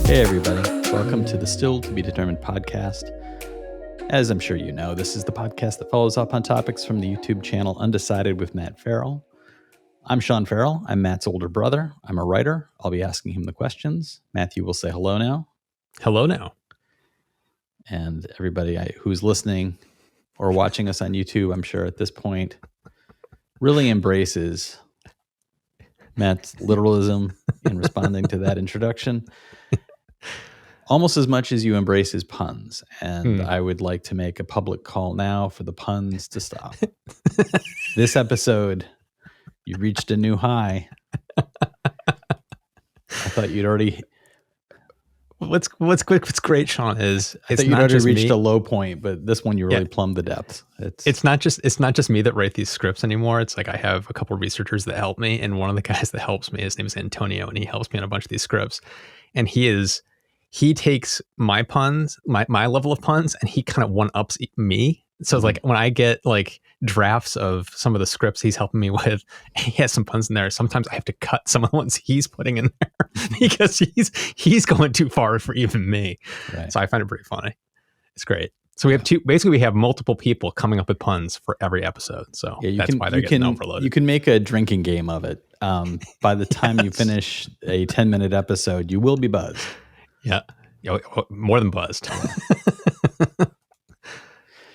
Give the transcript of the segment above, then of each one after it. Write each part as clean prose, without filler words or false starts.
Hey, everybody. Welcome to the Still to Be Determined podcast. As I'm sure you know, this is the podcast that follows up on topics from the YouTube channel Undecided with Matt Farrell. I'm Sean Farrell. I'm Matt's older brother. I'm a writer. I'll be asking him the questions. Matthew will say hello now. Hello now. And everybody who's listening or watching us on YouTube, I'm sure at this point, really embraces Matt's literalism in responding to that introduction. Almost as much as you embrace his puns. And I would like to make a public call now for the puns to stop. This episode, you reached a new high. I thought you'd already... What's great, Sean, is I thought you'd already reached a low point, but this one you really plumbed the depths. It's not just me that write these scripts anymore. It's like I have a couple of researchers that help me, and one of the guys that helps me, his name is Antonio, and he helps me on a bunch of these scripts. And he takes my puns, my level of puns, and he kind of one-ups me. So it's like when I get like drafts of some of the scripts he's helping me with, he has some puns in there. Sometimes I have to cut some of the ones he's putting in there because he's going too far for even me. Right. So I find it pretty funny. It's great. So we have multiple people coming up with puns for every episode. So that's why they're getting overloaded. You can make a drinking game of it. By the time you finish a 10-minute episode, you will be buzzed. Yeah, more than buzzed.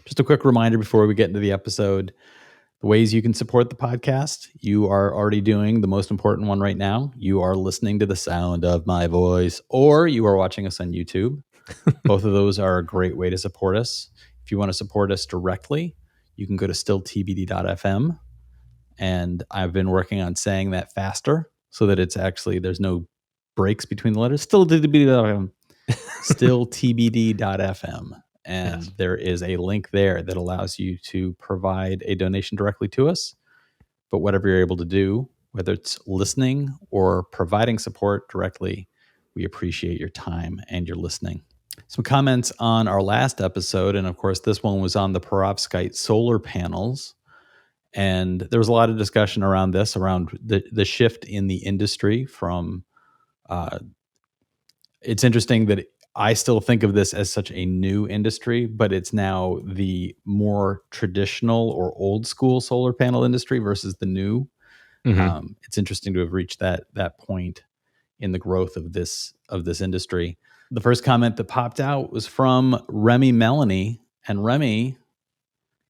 Just a quick reminder before we get into the episode, the ways you can support the podcast. You are already doing the most important one right now. You are listening to the sound of my voice, or you are watching us on YouTube. Both of those are a great way to support us. If you want to support us directly, you can go to stilltbd.fm. And I've been working on saying that faster so that it's actually, there's no breaks between the letters. Stilltbd.fm. Stilltbd.fm. And yes, there is a link there that allows you to provide a donation directly to us. But whatever you're able to do, whether it's listening or providing support directly, we appreciate your time and your listening. Some comments on our last episode, and of course this one was on the perovskite solar panels. And there was a lot of discussion around this, around the shift in the industry from... it's interesting that I still think of this as such a new industry, but it's now the more traditional or old school solar panel industry versus the new. Mm-hmm. It's interesting to have reached that point in the growth of this industry. The first comment that popped out was from Remy Melanie, and Remy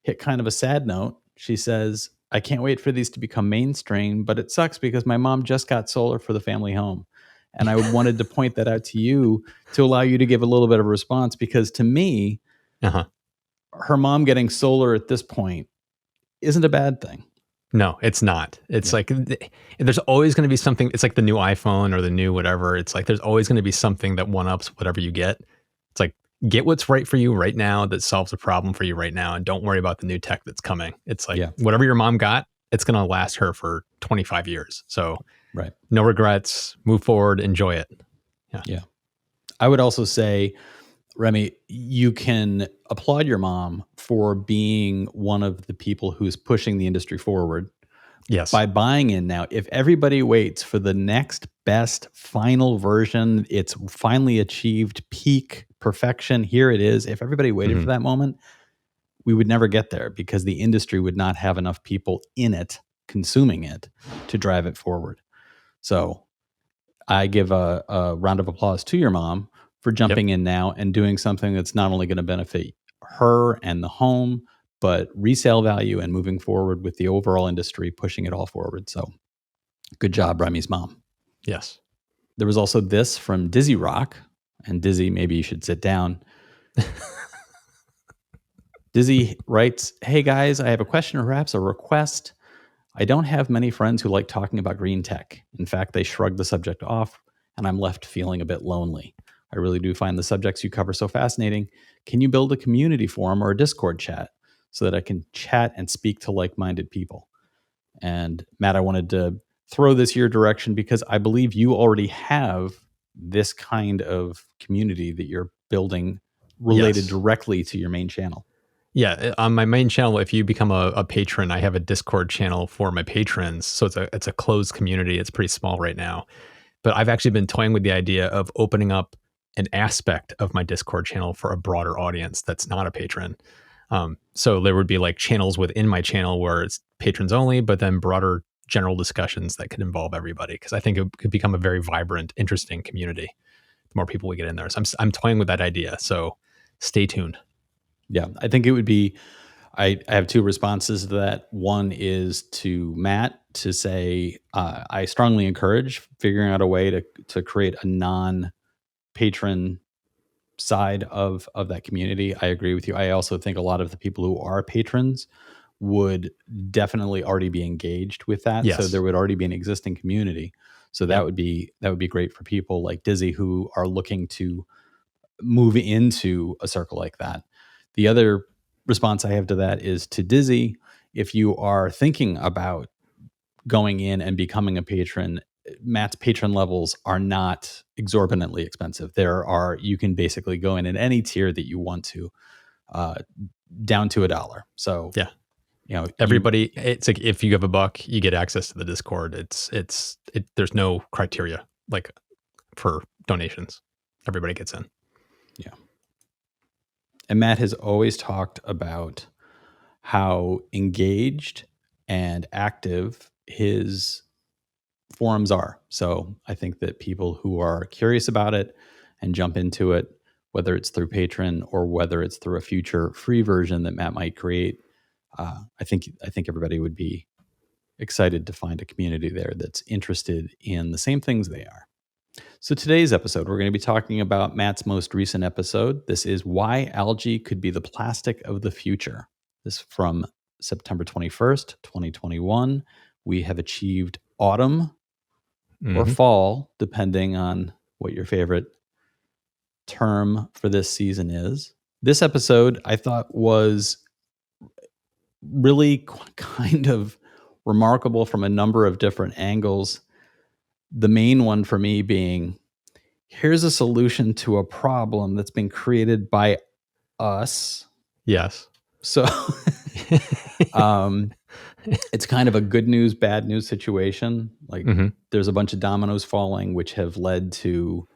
hit kind of a sad note. She says, "I can't wait for these to become mainstream, but it sucks because my mom just got solar for the family home." And I wanted to point that out to you to allow you to give a little bit of a response, because to me, her mom getting solar at this point isn't a bad thing. No, it's not. It's like there's always going to be something. It's like the new iPhone or the new whatever. It's like there's always going to be something that one-ups whatever you get. It's like, get what's right for you right now that solves a problem for you right now, and don't worry about the new tech that's coming. It's like whatever your mom got, it's going to last her for 25 years. So right, no regrets, move forward, enjoy it. Yeah. I would also say, Remy, you can applaud your mom for being one of the people who's pushing the industry forward. Yes. By buying in now. If everybody waits for the next best final version, it's finally achieved peak perfection. Here it is. If everybody waited for that moment, we would never get there, because the industry would not have enough people in it, consuming it, to drive it forward. So I give a round of applause to your mom for jumping in now and doing something that's not only going to benefit her and the home, but resale value and moving forward with the overall industry, pushing it all forward. So good job, Remy's mom. Yes. There was also this from Dizzy Rock. And Dizzy, maybe you should sit down. Dizzy writes, "Hey guys, I have a question or perhaps a request. I don't have many friends who like talking about green tech. In fact, they shrug the subject off, and I'm left feeling a bit lonely. I really do find the subjects you cover so fascinating. Can you build a community forum or a Discord chat so that I can chat and speak to like-minded people?" And Matt, I wanted to throw this your direction because I believe you already have this kind of community that you're building related directly to your main channel. Yeah, on my main channel, if you become a patron, I have a Discord channel for my patrons. So it's a closed community. It's pretty small right now. But I've actually been toying with the idea of opening up an aspect of my Discord channel for a broader audience that's not a patron. So there would be like channels within my channel where it's patrons only, but then broader general discussions that could involve everybody. Because I think it could become a very vibrant, interesting community. The more people we get in there, so I'm toying with that idea. So stay tuned. Yeah, I think it would be. I have two responses to that. One is to Matt to say I strongly encourage figuring out a way to create a non-patron side of that community. I agree with you. I also think a lot of the people who are patrons would definitely already be engaged with that. So Yes. there would already be an existing community. So that Yep. would be great for people like Dizzy who are looking to move into a circle like that. The other response I have to that is to Dizzy. If you are thinking about going in and becoming a patron, Matt's patron levels are not exorbitantly expensive. You can basically go in at any tier that you want to, uh, down to $1. So, Yeah. you know, Everybody, it's like if you have $1, you get access to the Discord. There's no criteria like for donations. Everybody gets in. Yeah. And Matt has always talked about how engaged and active his forums are. So I think that people who are curious about it and jump into it, whether it's through Patreon or whether it's through a future free version that Matt might create, I think everybody would be excited to find a community there that's interested in the same things they are. So today's episode, we're going to be talking about Matt's most recent episode. This is Why Algae Could Be the Plastic of the Future. This is from September 21st, 2021. We have achieved autumn or fall, depending on what your favorite term for this season is. This episode, I thought, was really kind of remarkable from a number of different angles. The main one for me being, here's a solution to a problem that's been created by us. Yes. So it's kind of a good news, bad news situation. Like there's a bunch of dominoes falling, which have led to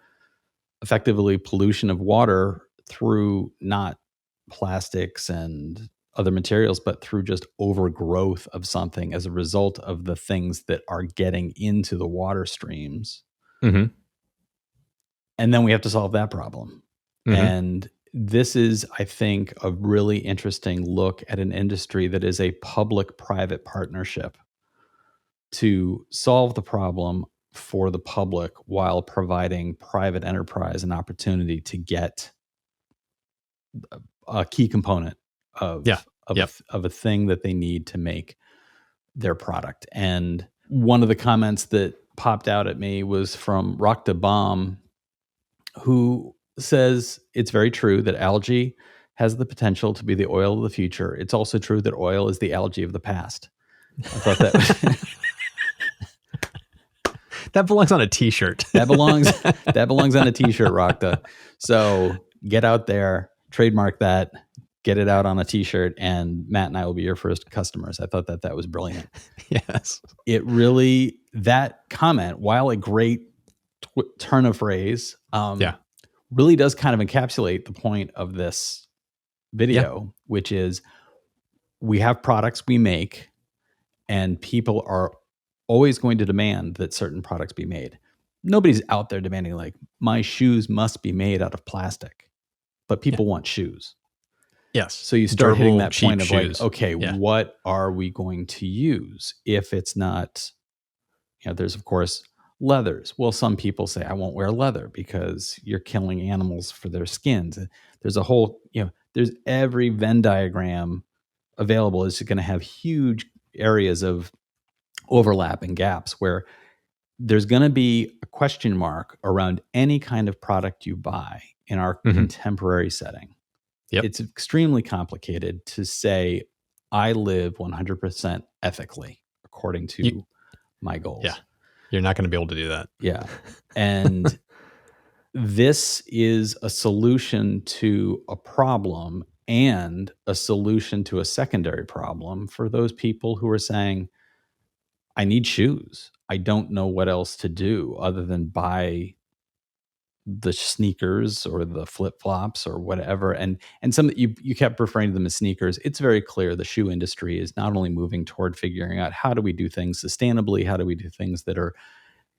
effectively pollution of water through not plastics and other materials, but through just overgrowth of something as a result of the things that are getting into the water streams. And then we have to solve that problem. And this is, I think, a really interesting look at an industry that is a public-private partnership to solve the problem for the public while providing private enterprise an opportunity to get a key component of a thing that they need to make their product. And one of the comments that popped out at me was from Rockta Bomb, who says it's very true that algae has the potential to be the oil of the future. It's also true that oil is the algae of the past. I thought that was that belongs on a t-shirt. that belongs on a t-shirt, Rockta. So get out there, trademark that, get it out on a t-shirt, and Matt and I will be your first customers. I thought that was brilliant. Yes. It really, that comment, while a great turn of phrase, really does kind of encapsulate the point of this video, which is we have products we make and people are always going to demand that certain products be made. Nobody's out there demanding like my shoes must be made out of plastic, but people want shoes. Yes. So you start hitting that point of shoes. Like, okay, what are we going to use if it's not, there's of course leathers. Well, some people say I won't wear leather because you're killing animals for their skins. There's a whole, there's every Venn diagram available is going to have huge areas of overlap and gaps where there's going to be a question mark around any kind of product you buy in our contemporary setting. It's extremely complicated to say, I live 100% ethically according to my goals. Yeah. You're not going to be able to do that. Yeah. And this is a solution to a problem and a solution to a secondary problem for those people who are saying, I need shoes. I don't know what else to do other than buy the sneakers or the flip-flops or whatever, and some that you kept referring to them as sneakers. It's very clear the shoe industry is not only moving toward figuring out how do we do things sustainably, how do we do things that are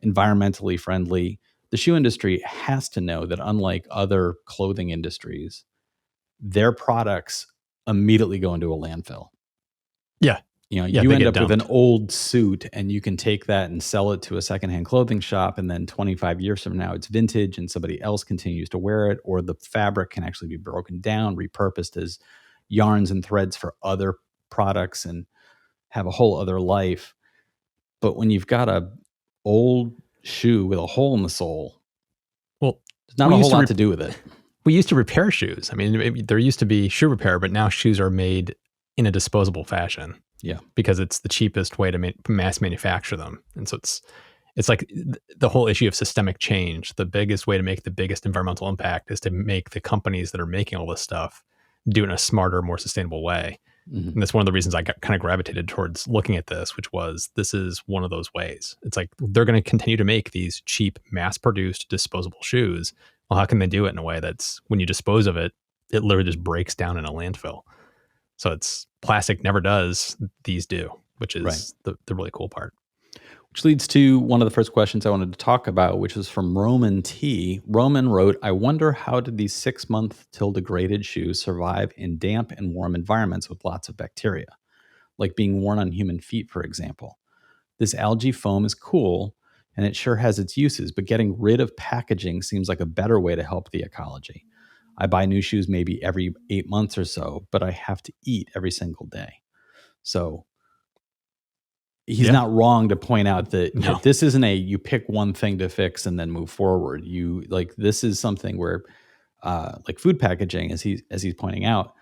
environmentally friendly. The shoe industry has to know that unlike other clothing industries, their products immediately go into a landfill. Yeah. You know, Yeah, you they end get up with an dumped. old suit and you can take that and sell it to a secondhand clothing shop. And then 25 years from now, it's vintage and somebody else continues to wear it, or the fabric can actually be broken down, repurposed as yarns and threads for other products and have a whole other life. But when you've got a old shoe with a hole in the sole, Well, there's not we a whole used to lot to do with it. we used to repair shoes. I mean, there used to be shoe repair, but now shoes are made in a disposable fashion Yeah. because it's the cheapest way to mass manufacture them. And so it's like the whole issue of systemic change. The biggest way to make the biggest environmental impact is to make the companies that are making all this stuff do it in a smarter, more sustainable way. Mhm. And that's one of the reasons I got kind of gravitated towards looking at this, which was this is one of those ways. It's like they're going to continue to make these cheap, mass produced, disposable shoes. Well, how can they do it in a way that's when you dispose of it, it literally just breaks down in a landfill? So it's plastic never does, these do, which Right. is the really cool part. Which leads to one of the first questions I wanted to talk about, which is from Roman T. Roman wrote, I wonder how did these 6-month till degraded shoes survive in damp and warm environments with lots of bacteria, like being worn on human feet, for example. This algae foam is cool and it sure has its uses, but getting rid of packaging seems like a better way to help the ecology. I buy new shoes maybe every 8 months or so, but I have to eat every single day. So he's Yeah. not wrong to point out that No. this isn't a you pick one thing to fix and then move forward. You like this is something where like food packaging, as he's pointing out,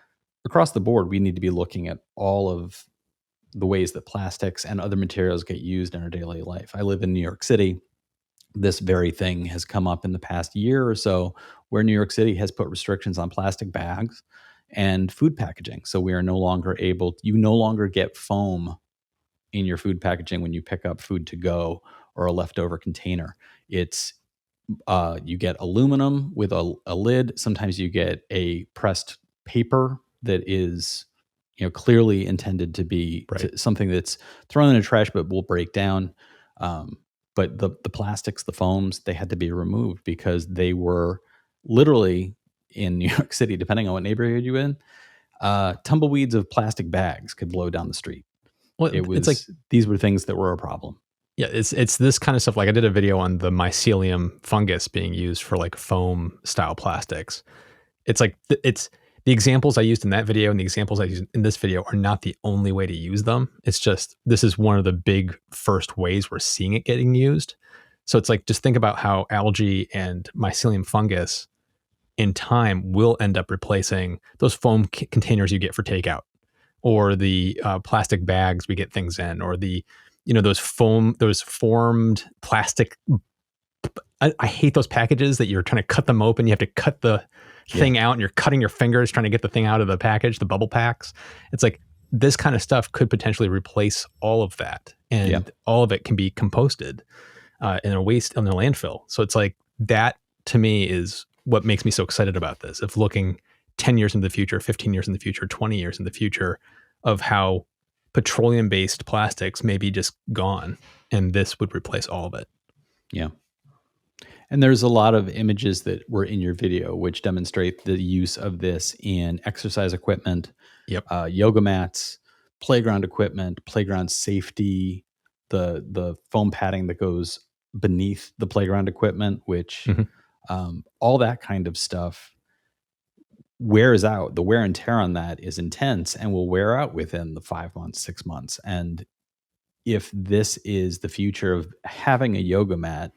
across the board, we need to be looking at all of the ways that plastics and other materials get used in our daily life. I live in New York City. This very thing has come up in the past year or so where New York City has put restrictions on plastic bags and food packaging. So we are no longer you no longer get foam in your food packaging when you pick up food to go or a leftover container. It's you get aluminum with a lid. Sometimes you get a pressed paper that is clearly intended to be Right. something that's thrown in a trash but will break down. But the plastics, the foams, they had to be removed because they were literally in New York City, depending on what neighborhood you're in, tumbleweeds of plastic bags could blow down the street. Well, it's like These were things that were a problem. yeah, it's this kind of stuff. Like I did a video on the mycelium fungus being used for like foam style plastics. It's like it's the examples I used in that video and the examples I used in this video are not the only way to use them. It's just this is one of the big first ways we're seeing it getting used. So it's like just think about how algae and mycelium fungus in time will end up replacing those foam containers you get for takeout, or the plastic bags we get things in, or the those formed plastic. I hate those packages that you're trying to cut them open. You have to cut the thing out and you're cutting your fingers trying to get the thing out of the package, the bubble packs. It's like this kind of stuff could potentially replace all of that. And all of it can be composted in a landfill. So it's like that to me is what makes me so excited about this, of looking 10 years into the future, 15 years in the future, 20 years in the future, of how petroleum-based plastics may be just gone. And this would replace all of it. Yeah. And there's a lot of images that were in your video which demonstrate the use of this in exercise equipment, Yep. Yoga mats, playground equipment, playground safety, the foam padding that goes beneath the playground equipment, which all that kind of stuff wears out. The wear and tear on that is intense and will wear out within the 5 months, 6 months. And if this is the future of having a yoga mat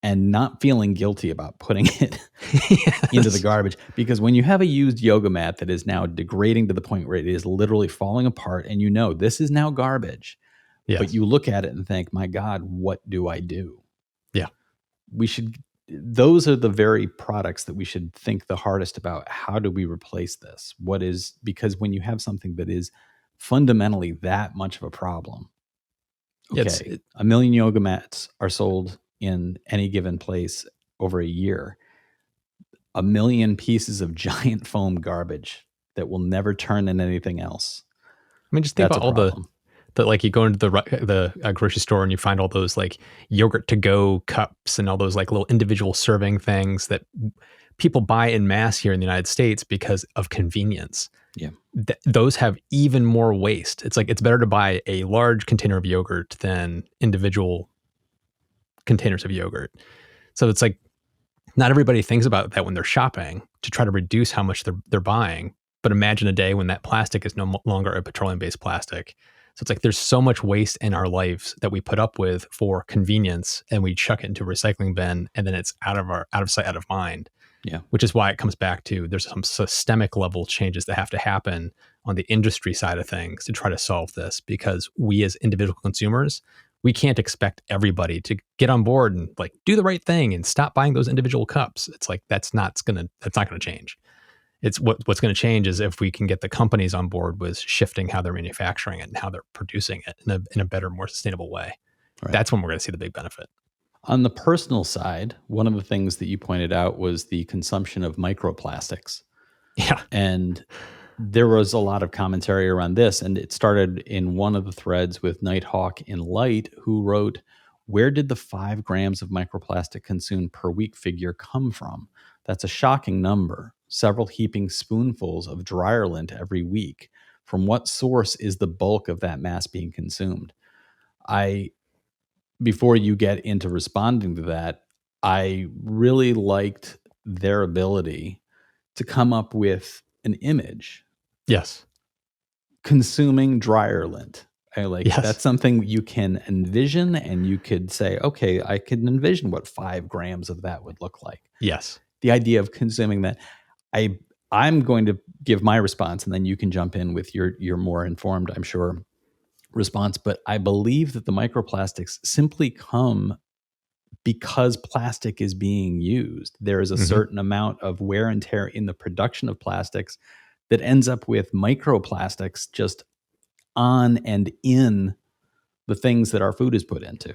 and not feeling guilty about putting it into the garbage, because when you have a used yoga mat that is now degrading to the point where it is literally falling apart and this is now garbage, but you look at it and think, my God, what do I do? Yeah. Those are the very products that we should think the hardest about. How do we replace this? Because when you have something that is fundamentally that much of a problem, a million yoga mats are sold in any given place over a year, 1 million pieces of giant foam garbage that will never turn into anything else. I mean, just think That's about a all problem. the like you go into the grocery store and you find all those like yogurt to go cups and all those like little individual serving things that people buy in mass here in the United States because of convenience. Yeah. Those have even more waste. It's like it's better to buy a large container of yogurt than individual containers of yogurt. So it's like not everybody thinks about that when they're shopping to try to reduce how much they're buying. But imagine a day when that plastic is no longer a petroleum based plastic. So it's like there's so much waste in our lives that we put up with for convenience, and we chuck it into a recycling bin, and then it's out of sight, out of mind. Yeah. Which is why it comes back to there's some systemic level changes that have to happen on the industry side of things to try to solve this, because we as individual consumers, we can't expect everybody to get on board and like do the right thing and stop buying those individual cups. It's like that's not gonna change. It's what's going to change is if we can get the companies on board with shifting how they're manufacturing it and how they're producing it in a better, more sustainable way. Right. That's when we're going to see the big benefit. On the personal side, one of the things that you pointed out was the consumption of microplastics. Yeah. And there was a lot of commentary around this, and it started in one of the threads with Nighthawk in Light, who wrote, "Where did the 5 grams of microplastic consumed per week figure come from? That's a shocking number. Several heaping spoonfuls of dryer lint every week. From what source is the bulk of that mass being consumed?" Before you get into responding to that, I really liked their ability to come up with an image. Yes. Consuming dryer lint. Yes. That's something you can envision, and you could say, okay, I can envision what 5 grams of that would look like. Yes. The idea of consuming that. I'm going to give my response, and then you can jump in with your more informed, I'm sure, response. But I believe that the microplastics simply come because plastic is being used. There is a certain amount of wear and tear in the production of plastics that ends up with microplastics just on and in the things that our food is put into.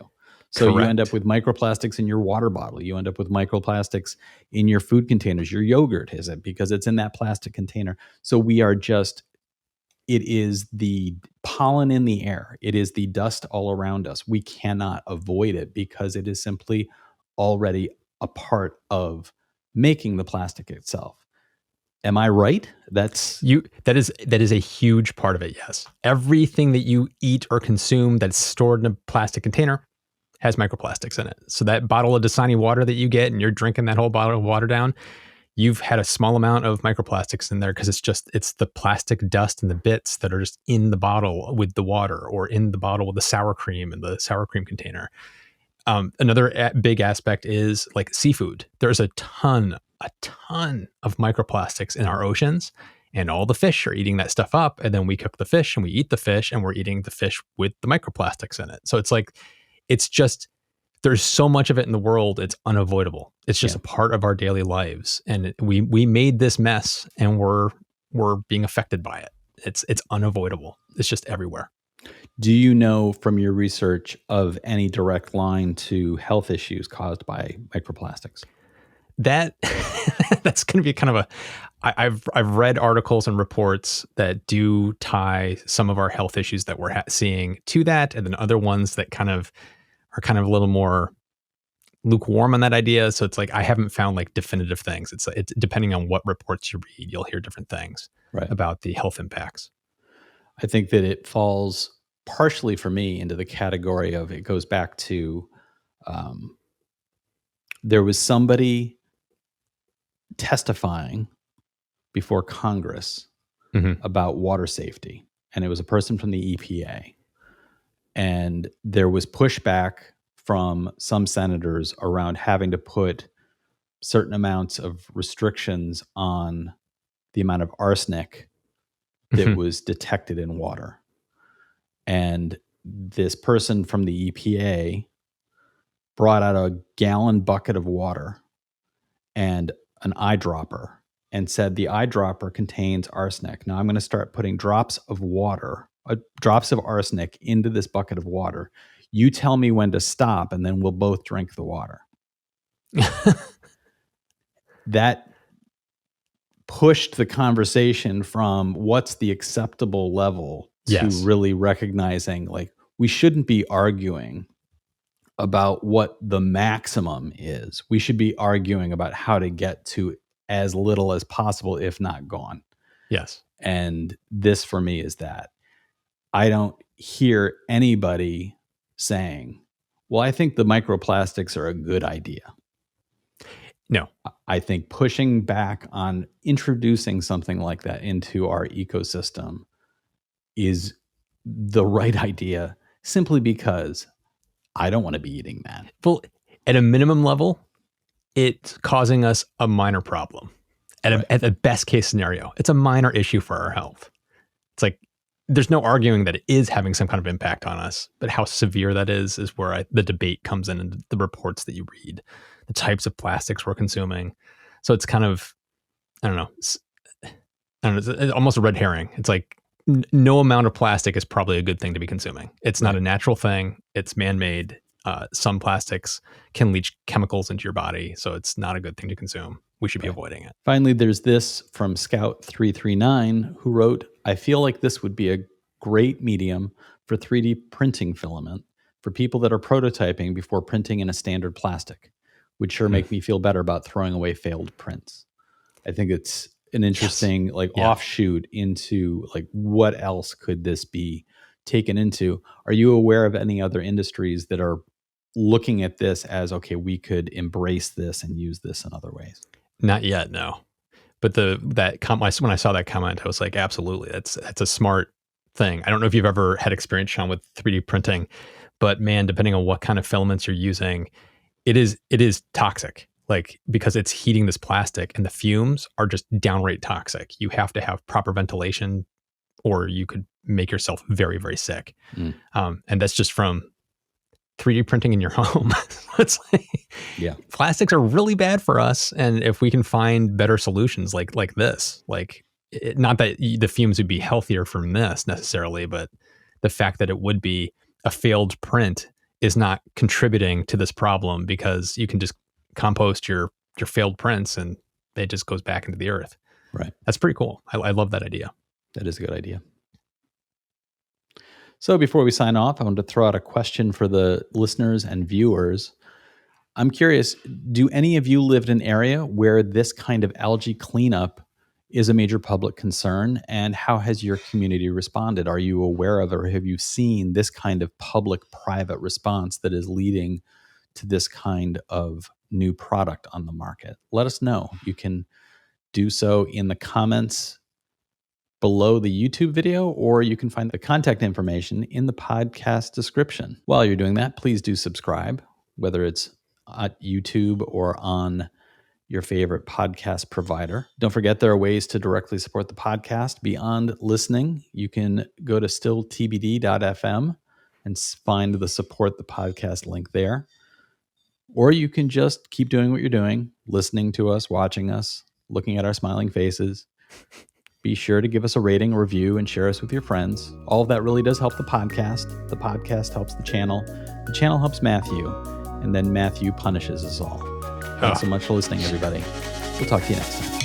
So you end up with microplastics in your water bottle. You end up with microplastics in your food containers. Your yogurt is it because it's in that plastic container. So it is the pollen in the air. It is the dust all around us. We cannot avoid it because it is simply already a part of making the plastic itself. Am I right? That is a huge part of it. Yes. Everything that you eat or consume that's stored in a plastic container has microplastics in it. So that bottle of Dasani water that you get and you're drinking that whole bottle of water down, you've had a small amount of microplastics in there because it's the plastic dust and the bits that are just in the bottle with the water, or in the bottle with the sour cream and the sour cream container. Another big aspect is like seafood. There's a ton of microplastics in our oceans, and all the fish are eating that stuff up. And then we cook the fish and we eat the fish, and we're eating the fish with the microplastics in it. So it's like, it's just, there's so much of it in the world. It's unavoidable. It's just a part of our daily lives. And we made this mess, and we're being affected by it. It's unavoidable. It's just everywhere. Do you know from your research of any direct line to health issues caused by microplastics? That's going to be kind of I've read articles and reports that do tie some of our health issues that we're seeing to that, and then other ones that are kind of a little more lukewarm on that idea. So it's like I haven't found like definitive things. It's depending on what reports you read, you'll hear different things about the health impacts. I think that it falls partially for me into the category of, it goes back to there was somebody testifying before Congress about water safety, and it was a person from the EPA. And there was pushback from some senators around having to put certain amounts of restrictions on the amount of arsenic that was detected in water. And this person from the EPA brought out a gallon bucket of water and an eyedropper and said the eyedropper contains arsenic. Now I'm going to start putting drops of arsenic into this bucket of water. You tell me when to stop, and then we'll both drink the water. that pushed the conversation from what's the acceptable level to really recognizing, like, we shouldn't be arguing about what the maximum is. We should be arguing about how to get to as little as possible, if not gone. Yes. And this for me is that. I don't hear anybody saying, well, I think the microplastics are a good idea. No. I think pushing back on introducing something like that into our ecosystem is the right idea, simply because I don't want to be eating that. Well, at a minimum level, it's causing us a minor problem. At the best case scenario, it's a minor issue for our health. It's like, there's no arguing that it is having some kind of impact on us, but how severe that is where the debate comes in, and the reports that you read, the types of plastics we're consuming. So it's kind of, I don't know, it's almost a red herring. It's like, no amount of plastic is probably a good thing to be consuming. It's not a natural thing. It's man-made. Some plastics can leach chemicals into your body, so it's not a good thing to consume. We should be avoiding it. Finally, there's this from Scout339, who wrote, I feel like this would be a great medium for 3D printing filament for people that are prototyping before printing in a standard plastic. Would sure make me feel better about throwing away failed prints. I think it's an interesting offshoot into, like, what else could this be taken into? Are you aware of any other industries that are looking at this as, okay, we could embrace this and use this in other ways? Not yet, no. But when I saw that comment, I was like, absolutely, that's a smart thing. I don't know if you've ever had experience, Sean, with 3D printing, but man, depending on what kind of filaments you're using, it is toxic. Like, because it's heating this plastic, and the fumes are just downright toxic. You have to have proper ventilation, or you could make yourself very, very sick. And that's just from 3D printing in your home. It's like, plastics are really bad for us. And if we can find better solutions like this, like, not that the fumes would be healthier from this necessarily, but the fact that it would be a failed print is not contributing to this problem, because you can just compost your failed prints and it just goes back into the earth. Right. That's pretty cool. I love that idea. That is a good idea. So before we sign off, I want to throw out a question for the listeners and viewers. I'm curious, do any of you live in an area where this kind of algae cleanup is a major public concern? And how has your community responded? Are you aware of, or have you seen this kind of public-private response that is leading to this kind of new product on the market? Let us know. You can do so in the comments below the YouTube video, or you can find the contact information in the podcast description. While you're doing that, please do subscribe, whether it's at YouTube or on your favorite podcast provider. Don't forget, there are ways to directly support the podcast beyond listening. You can go to stilltbd.fm and find the support the podcast link there. Or you can just keep doing what you're doing, listening to us, watching us, looking at our smiling faces. Be sure to give us a rating, a review, and share us with your friends. All of that really does help the podcast. The podcast helps the channel. The channel helps Matthew. And then Matthew punishes us all. Thanks so much for listening, everybody. We'll talk to you next time.